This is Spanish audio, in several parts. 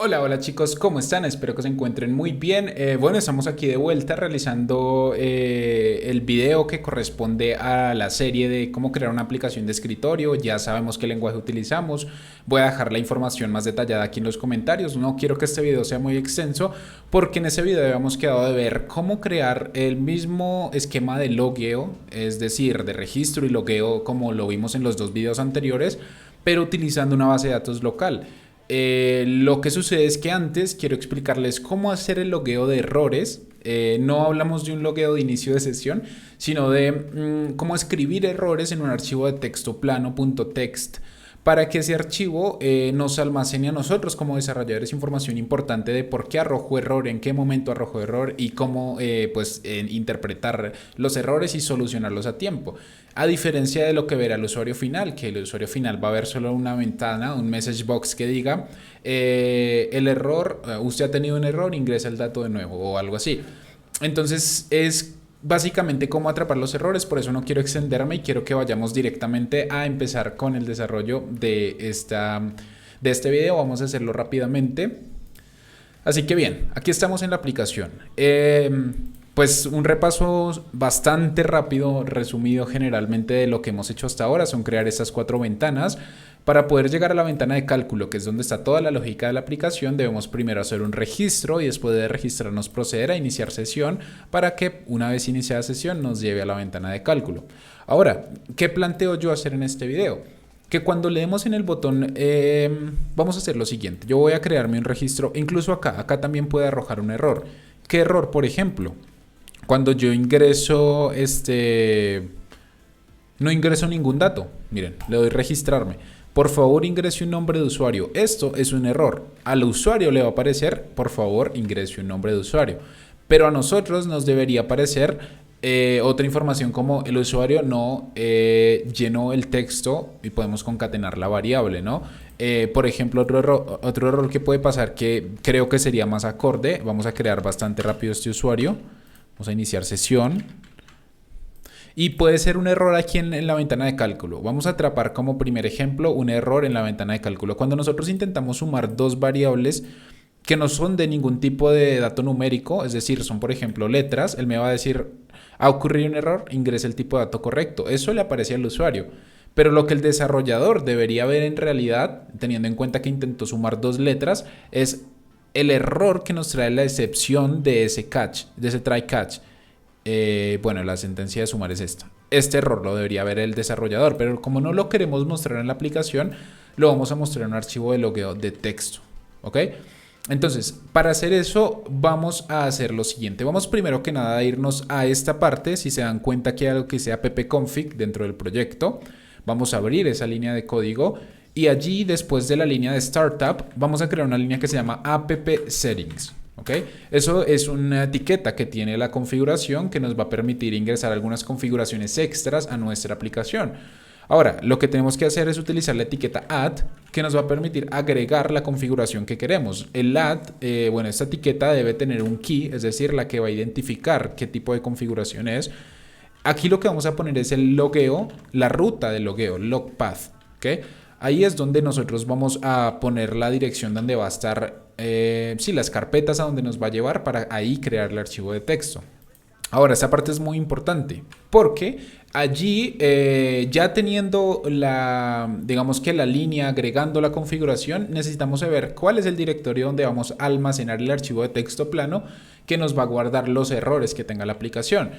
Hola, hola chicos, ¿cómo están? Espero que se encuentren muy bien. Bueno, estamos aquí de vuelta realizando el video que corresponde a la serie de cómo crear una aplicación de escritorio. Ya sabemos qué lenguaje utilizamos. Voy a dejar la información más detallada aquí en los comentarios. No quiero que este video sea muy extenso porque en ese video habíamos quedado de ver cómo crear el mismo esquema de logueo, es decir, de registro y logueo como lo vimos en los dos videos anteriores, pero utilizando una base de datos local. Lo que sucede es que antes quiero explicarles cómo hacer el logueo de errores. No hablamos de un logueo de inicio de sesión, sino de cómo escribir errores en un archivo de texto plano.txt para que ese archivo nos almacene a nosotros como desarrolladores información importante de por qué arrojó error, en qué momento arrojó error y cómo interpretar los errores y solucionarlos a tiempo. A diferencia de lo que verá el usuario final, que el usuario final va a ver solo una ventana, un message box que diga el error, usted ha tenido un error, ingresa el dato de nuevo o algo así. Entonces es básicamente cómo atrapar los errores, por eso no quiero extenderme y quiero que vayamos directamente a empezar con el desarrollo de este video. Vamos a hacerlo rápidamente. Así que bien, aquí estamos en la aplicación. Pues un repaso bastante rápido, resumido generalmente de lo que hemos hecho hasta ahora, son crear estas 4 ventanas. Para poder llegar a la ventana de cálculo, que es donde está toda la lógica de la aplicación, debemos primero hacer un registro y después de registrarnos proceder a iniciar sesión para que una vez iniciada sesión nos lleve a la ventana de cálculo. Ahora, ¿qué planteo yo hacer en este video? Que cuando le demos en el botón, vamos a hacer lo siguiente. Yo voy a crearme un registro, incluso acá también puede arrojar un error. ¿Qué error? Por ejemplo, cuando yo ingreso, no ingreso ningún dato. Miren, le doy registrarme. Por favor, ingrese un nombre de usuario. Esto es un error. Al usuario le va a aparecer, por favor, ingrese un nombre de usuario. Pero a nosotros nos debería aparecer otra información como el usuario no llenó el texto y podemos concatenar la variable, ¿no? Por ejemplo, otro error que puede pasar que creo que sería más acorde. Vamos a crear bastante rápido este usuario. Vamos a iniciar sesión. Y puede ser un error aquí en la ventana de cálculo. Vamos a atrapar como primer ejemplo un error en la ventana de cálculo. Cuando nosotros intentamos sumar dos variables que no son de ningún tipo de dato numérico, es decir, son por ejemplo letras, él me va a decir, ha ocurrido un error, ingrese el tipo de dato correcto. Eso le aparece al usuario. Pero lo que el desarrollador debería ver en realidad, teniendo en cuenta que intentó sumar dos letras, es el error que nos trae la excepción de ese catch, de ese try catch. Bueno, la sentencia de sumar es esta. Este error lo debería ver el desarrollador, pero como no lo queremos mostrar en la aplicación, lo vamos a mostrar en un archivo de logueo de texto. ¿Ok? Entonces, para hacer eso, vamos a hacer lo siguiente. Vamos primero que nada a irnos a esta parte. Si se dan cuenta que hay algo que sea appconfig dentro del proyecto, vamos a abrir esa línea de código. Y allí, después de la línea de startup, vamos a crear una línea que se llama app settings. ¿Okay? Eso es una etiqueta que tiene la configuración que nos va a permitir ingresar algunas configuraciones extras a nuestra aplicación. Ahora, lo que tenemos que hacer es utilizar la etiqueta add que nos va a permitir agregar la configuración que queremos. El add, bueno, esta etiqueta debe tener un key, es decir, la que va a identificar qué tipo de configuración es. Aquí lo que vamos a poner es el logueo, la ruta del logueo, log path. ¿Okay? Ahí es donde nosotros vamos a poner la dirección donde va a estar, las carpetas a donde nos va a llevar para ahí crear el archivo de texto. Ahora, esta parte es muy importante porque allí ya teniendo digamos que la línea, agregando la configuración, necesitamos saber cuál es el directorio donde vamos a almacenar el archivo de texto plano que nos va a guardar los errores que tenga la aplicación.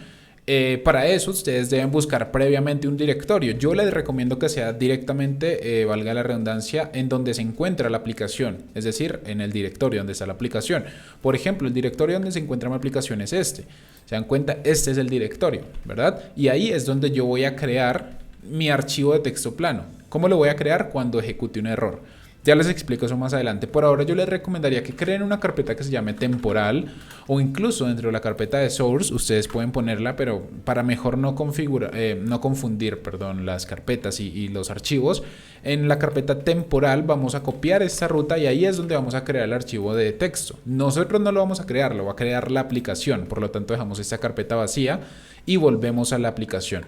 Para eso ustedes deben buscar previamente un directorio. Yo les recomiendo que sea directamente, valga la redundancia, en donde se encuentra la aplicación, es decir, en el directorio donde está la aplicación. Por ejemplo, el directorio donde se encuentra mi aplicación es este. Se dan cuenta, este es el directorio, ¿verdad? Y ahí es donde yo voy a crear mi archivo de texto plano. ¿Cómo lo voy a crear? Cuando ejecute un error. Ya les explico eso más adelante. Por ahora yo les recomendaría que creen una carpeta que se llame temporal o incluso dentro de la carpeta de source ustedes pueden ponerla, pero para mejor no confundir las carpetas y los archivos, en la carpeta temporal vamos a copiar esta ruta y ahí es donde vamos a crear el archivo de texto. Nosotros no lo vamos a crear, lo va a crear la aplicación, por lo tanto dejamos esta carpeta vacía y volvemos a la aplicación.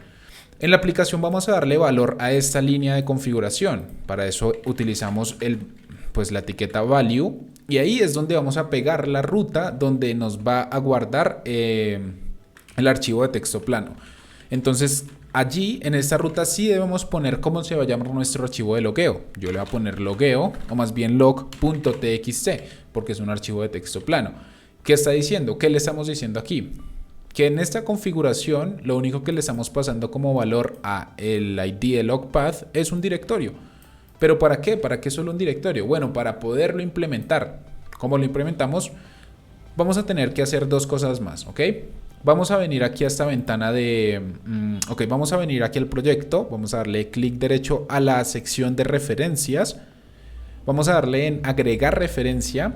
En la aplicación vamos a darle valor a esta línea de configuración. Para eso utilizamos pues la etiqueta value, y ahí es donde vamos a pegar la ruta donde nos va a guardar el archivo de texto plano. Entonces allí en esta ruta sí debemos poner cómo se va a llamar nuestro archivo de logueo. Yo le voy a poner logueo, o más bien log.txt, porque es un archivo de texto plano. ¿Qué está diciendo? ¿Qué le estamos diciendo aquí? Que en esta configuración lo único que le estamos pasando como valor a el ID de logpath es un directorio. ¿Pero para qué? ¿Para qué solo un directorio? Bueno, para poderlo implementar. ¿Cómo lo implementamos? Vamos a tener que hacer dos cosas más, ¿ok? Vamos a venir aquí a esta ventana de... vamos a venir aquí al proyecto. Vamos a darle clic derecho a la sección de referencias. Vamos a darle en agregar referencia.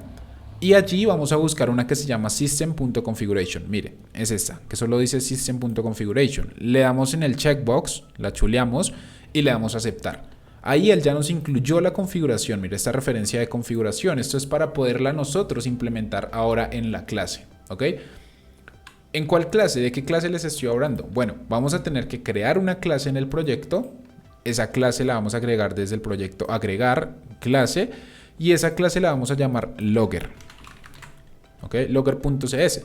Y allí vamos a buscar una que se llama system.configuration. Mire, es esta, que solo dice system.configuration. Le damos en el checkbox, la chuleamos y le damos a aceptar. Ahí él ya nos incluyó la configuración. Mire, esta referencia de configuración. Esto es para poderla nosotros implementar ahora en la clase. ¿Ok? ¿En cuál clase? ¿De qué clase les estoy hablando? Bueno, vamos a tener que crear una clase en el proyecto. Esa clase la vamos a agregar desde el proyecto agregar clase. Y esa clase la vamos a llamar logger. ¿Ok? Logger.cs.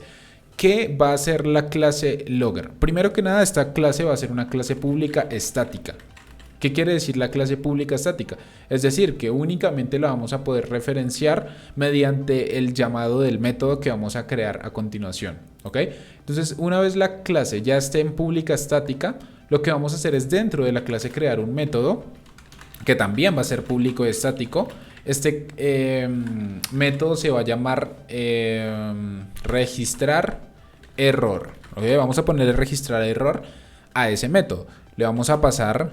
¿Qué va a ser la clase logger? Primero que nada, esta clase va a ser una clase pública estática. ¿Qué quiere decir la clase pública estática? Es decir, que únicamente la vamos a poder referenciar mediante el llamado del método que vamos a crear a continuación. ¿Ok? Entonces, una vez la clase ya esté en pública estática, lo que vamos a hacer es dentro de la clase crear un método que también va a ser público estático. Este método se va a llamar registrar error. ¿Okay? Vamos a ponerle registrar error a ese método. Le vamos a pasar,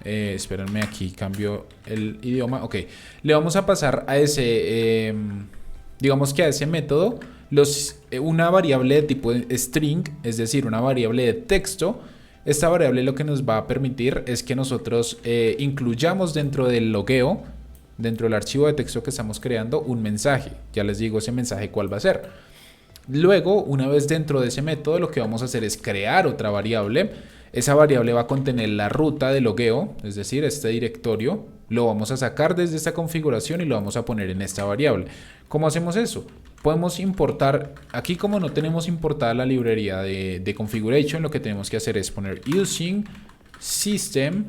espérenme aquí, cambio el idioma. Ok, le vamos a pasar a ese, digamos que a ese método, una variable de tipo string, es decir, una variable de texto. Esta variable lo que nos va a permitir es que nosotros incluyamos dentro del logueo, dentro del archivo de texto que estamos creando, un mensaje. Ya les digo ese mensaje cuál va a ser. Luego, una vez dentro de ese método, lo que vamos a hacer es crear otra variable. Esa variable va a contener la ruta de logueo, es decir, este directorio. Lo vamos a sacar desde esta configuración y lo vamos a poner en esta variable. ¿Cómo hacemos eso? Podemos importar, aquí como no tenemos importada la librería de configuration, lo que tenemos que hacer es poner using system,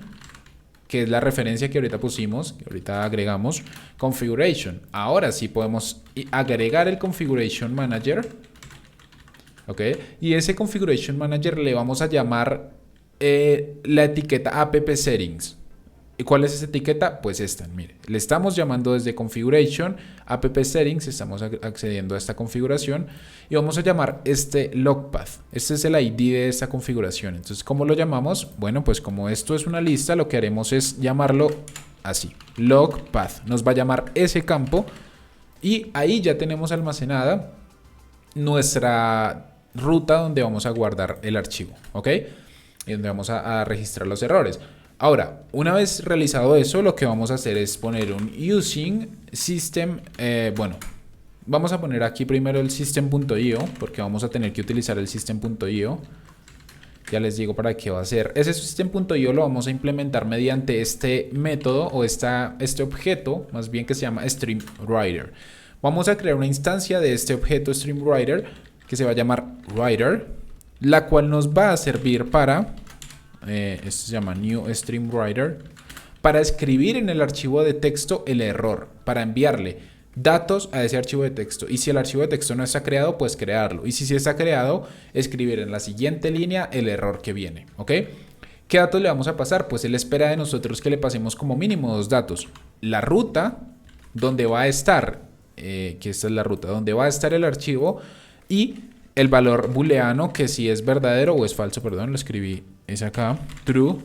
que es la referencia que ahorita pusimos, que ahorita agregamos, configuration. Ahora sí podemos agregar el configuration manager, ¿ok? Y ese configuration manager le vamos a llamar la etiqueta app settings. ¿Y cuál es esa etiqueta? Pues esta, mire, le estamos llamando desde configuration, app settings, estamos accediendo a esta configuración y vamos a llamar este logpath. Este es el ID de esta configuración. Entonces, ¿cómo lo llamamos? Bueno, pues como esto es una lista, lo que haremos es llamarlo así, logpath. Nos va a llamar ese campo y ahí ya tenemos almacenada nuestra ruta donde vamos a guardar el archivo, ¿ok? Y donde vamos a registrar los errores. Ahora, una vez realizado eso, lo que vamos a hacer es poner un using system, vamos a poner aquí primero el system.io, porque vamos a tener que utilizar el system.io. Ya les digo para qué va a ser. Ese system.io lo vamos a implementar mediante este método o este objeto, más bien que se llama StreamWriter. Vamos a crear una instancia de este objeto StreamWriter que se va a llamar writer, la cual nos va a servir para... esto se llama new StreamWriter, para escribir en el archivo de texto el error, para enviarle datos a ese archivo de texto. Y si el archivo de texto no está creado, pues crearlo. Y si sí está creado, escribir en la siguiente línea el error que viene. ¿Ok? ¿Qué datos le vamos a pasar? Pues él espera de nosotros que le pasemos como mínimo dos datos. La ruta, donde va a estar, que esta es la ruta, donde va a estar el archivo, y el valor booleano, que si es verdadero o es falso, perdón, lo escribí, es acá, true.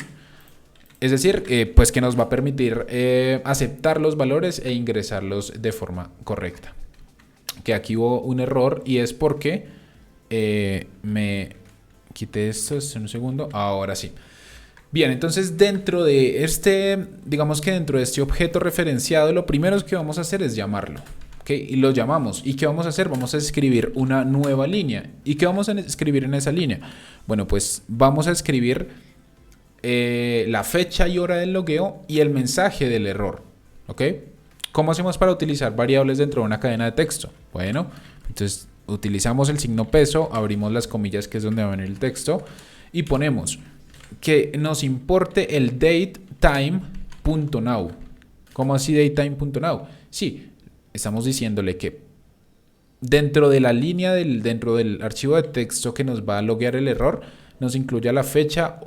Es decir, pues que nos va a permitir aceptar los valores e ingresarlos de forma correcta. Que aquí hubo un error y es porque me quité esto en un segundo. Ahora sí. Bien, entonces dentro de este, digamos que dentro de este objeto referenciado, lo primero que vamos a hacer es llamarlo. ¿Okay? Y lo llamamos. ¿Y qué vamos a hacer? Vamos a escribir una nueva línea. ¿Y qué vamos a escribir en esa línea? Bueno, pues vamos a escribir la fecha y hora del logueo y el mensaje del error. ¿Ok? ¿Cómo hacemos para utilizar variables dentro de una cadena de texto? Bueno, entonces utilizamos el signo peso, abrimos las comillas que es donde va a venir el texto y ponemos que nos importe el datetime.now. ¿Cómo así datetime.now? Sí, estamos diciéndole que dentro de la línea dentro del archivo de texto que nos va a loguear el error, nos incluya la fecha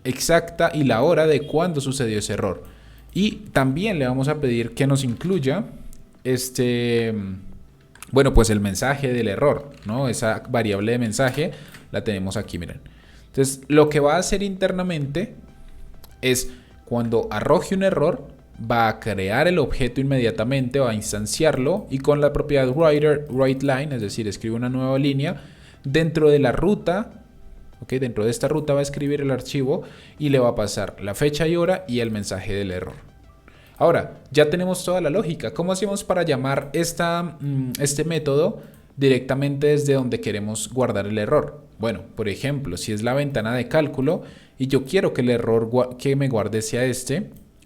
exacta y la hora de cuándo sucedió ese error. Y también le vamos a pedir que nos incluya bueno, pues el mensaje del error, ¿no? Esa variable de mensaje la tenemos aquí, miren. Entonces, lo que va a hacer internamente es cuando arroje un error, va a crear el objeto inmediatamente, va a instanciarlo y con la propiedad writeLine, es decir, escribe una nueva línea dentro de la ruta. Okay, dentro de esta ruta va a escribir el archivo y le va a pasar la fecha y hora y el mensaje del error. Ahora, ya tenemos toda la lógica. ¿Cómo hacemos para llamar este método directamente desde donde queremos guardar el error? Bueno, por ejemplo, si es la ventana de cálculo y yo quiero que el error que me guarde sea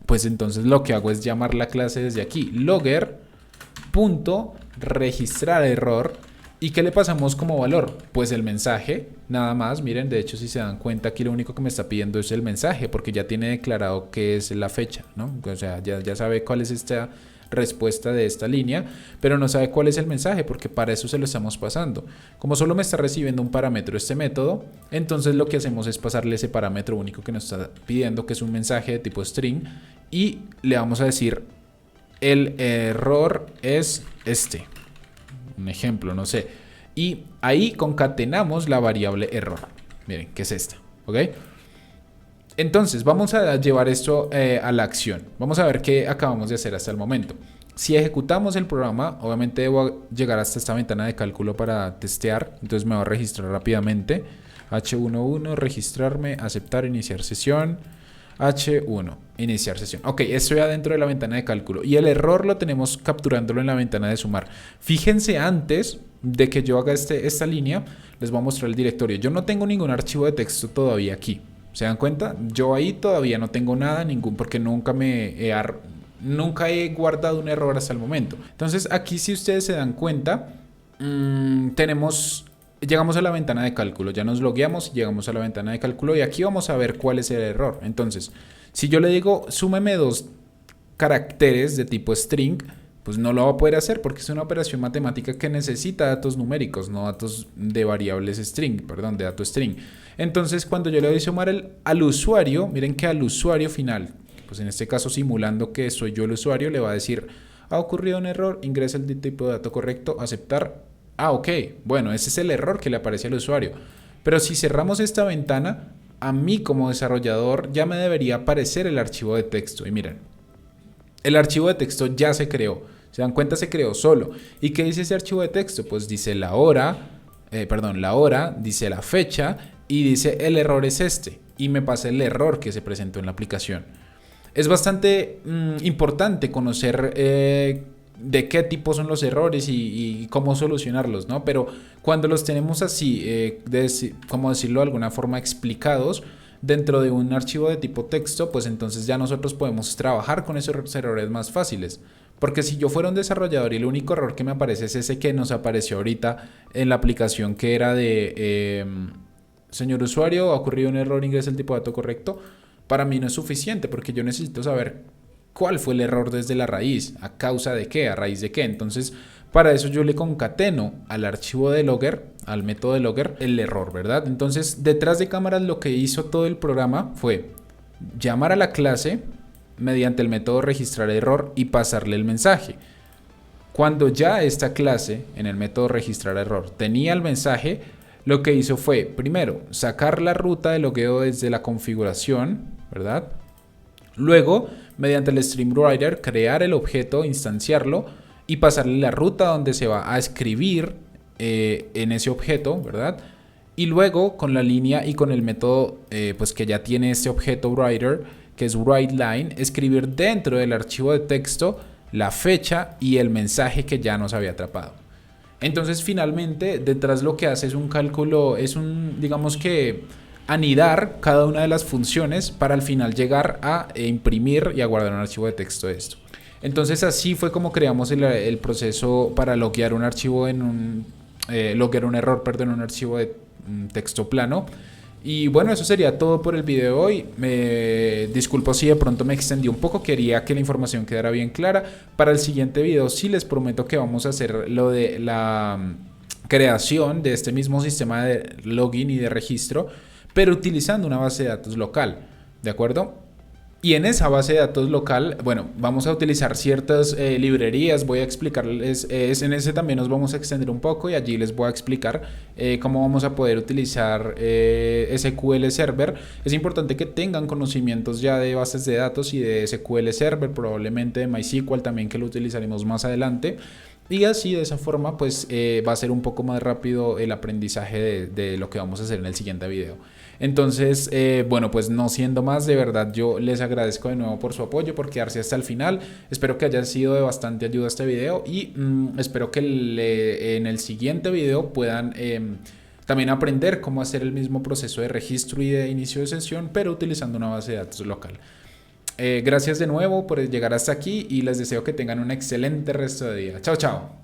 pues entonces lo que hago es llamar la clase desde aquí, logger.registrarError. ¿Y qué le pasamos como valor? Pues el mensaje, nada más. Miren, de hecho, si se dan cuenta, aquí lo único que me está pidiendo es el mensaje, porque ya tiene declarado que es la fecha, ¿no? O sea, ya sabe cuál es esta respuesta de esta línea, pero no sabe cuál es el mensaje, porque para eso se lo estamos pasando. Como solo me está recibiendo un parámetro este método, entonces lo que hacemos es pasarle ese parámetro único que nos está pidiendo, que es un mensaje de tipo string, y le vamos a decir, el error es un ejemplo, no sé. Y ahí concatenamos la variable error. Miren, que es esta, ¿ok? Entonces, vamos a llevar esto a la acción. Vamos a ver qué acabamos de hacer hasta el momento. Si ejecutamos el programa, obviamente debo llegar hasta esta ventana de cálculo para testear. Entonces me voy a registrar rápidamente. H11, registrarme, aceptar, iniciar sesión. H1, iniciar sesión. Ok, estoy adentro de la ventana de cálculo y el error lo tenemos capturándolo en la ventana de sumar. Fíjense, antes de que yo haga esta línea, les voy a mostrar el directorio. Yo no tengo ningún archivo de texto todavía aquí. ¿Se dan cuenta? Yo ahí todavía no tengo nada, porque nunca he guardado un error hasta el momento. Entonces aquí, si ustedes se dan cuenta, llegamos a la ventana de cálculo, ya nos logueamos, llegamos a la ventana de cálculo y aquí vamos a ver cuál es el error. Entonces, si yo le digo súmeme 2 caracteres de tipo string, pues no lo va a poder hacer porque es una operación matemática que necesita datos numéricos, no datos de variables string, perdón, de datos string. Entonces, cuando yo le doy sumar al usuario, miren que al usuario final, pues en este caso simulando que soy yo el usuario, le va a decir, ha ocurrido un error, ingresa el tipo de dato correcto, aceptar. Ok, bueno, ese es el error que le aparece al usuario. Pero si cerramos esta ventana, a mí como desarrollador ya me debería aparecer el archivo de texto. Y miren, el archivo de texto ya se creó. ¿Se dan cuenta? Se creó solo. ¿Y qué dice ese archivo de texto? Pues dice la hora, dice la fecha y dice el error es y me pasa el error que se presentó en la aplicación. Es bastante importante conocer de qué tipo son los errores y cómo solucionarlos, ¿no? Pero cuando los tenemos así, como decirlo de alguna forma, explicados dentro de un archivo de tipo texto, pues entonces ya nosotros podemos trabajar con esos errores más fáciles. Porque si yo fuera un desarrollador y el único error que me aparece es ese que nos apareció ahorita en la aplicación, que era de señor usuario, ha ocurrido un error, ingresa el tipo de dato correcto, para mí no es suficiente porque yo necesito saber cuál fue el error desde la raíz, a causa de qué, a raíz de qué. Entonces, para eso yo le concateno al archivo de logger, al método de logger, el error, ¿verdad? Entonces, detrás de cámaras lo que hizo todo el programa fue llamar a la clase mediante el método registrar error y pasarle el mensaje. Cuando ya esta clase, en el método registrar error, tenía el mensaje, lo que hizo fue, primero, sacar la ruta de logueo desde la configuración, ¿verdad? Luego, mediante el StreamWriter, crear el objeto, instanciarlo y pasarle la ruta donde se va a escribir en ese objeto, ¿verdad? Y luego, con la línea y con el método pues que ya tiene este objeto writer, que es writeLine, escribir dentro del archivo de texto la fecha y el mensaje que ya nos había atrapado. Entonces, finalmente, detrás lo que hace es un cálculo, digamos que anidar cada una de las funciones para al final llegar a imprimir y a guardar un archivo de texto de esto. Entonces así fue como creamos el proceso para loguear un archivo loguear un error, perdón, en un archivo de texto plano. Y bueno, eso sería todo por el video de hoy. Me disculpo si de pronto me extendí un poco, quería que la información quedara bien clara. Para el siguiente video sí les prometo que vamos a hacer lo de la creación de este mismo sistema de login y de registro, pero utilizando una base de datos local, ¿de acuerdo? Y en esa base de datos local, bueno, vamos a utilizar ciertas librerías, voy a explicarles, en ese también nos vamos a extender un poco y allí les voy a explicar cómo vamos a poder utilizar SQL Server. Es importante que tengan conocimientos ya de bases de datos y de SQL Server, probablemente de MySQL también, que lo utilizaremos más adelante. Y así de esa forma pues va a ser un poco más rápido el aprendizaje de lo que vamos a hacer en el siguiente video. Entonces, bueno, pues no siendo más, de verdad yo les agradezco de nuevo por su apoyo, por quedarse hasta el final. Espero que haya sido de bastante ayuda este video y espero que en el siguiente video puedan también aprender cómo hacer el mismo proceso de registro y de inicio de sesión, pero utilizando una base de datos local. Gracias de nuevo por llegar hasta aquí y les deseo que tengan un excelente resto de día. Chao, chao.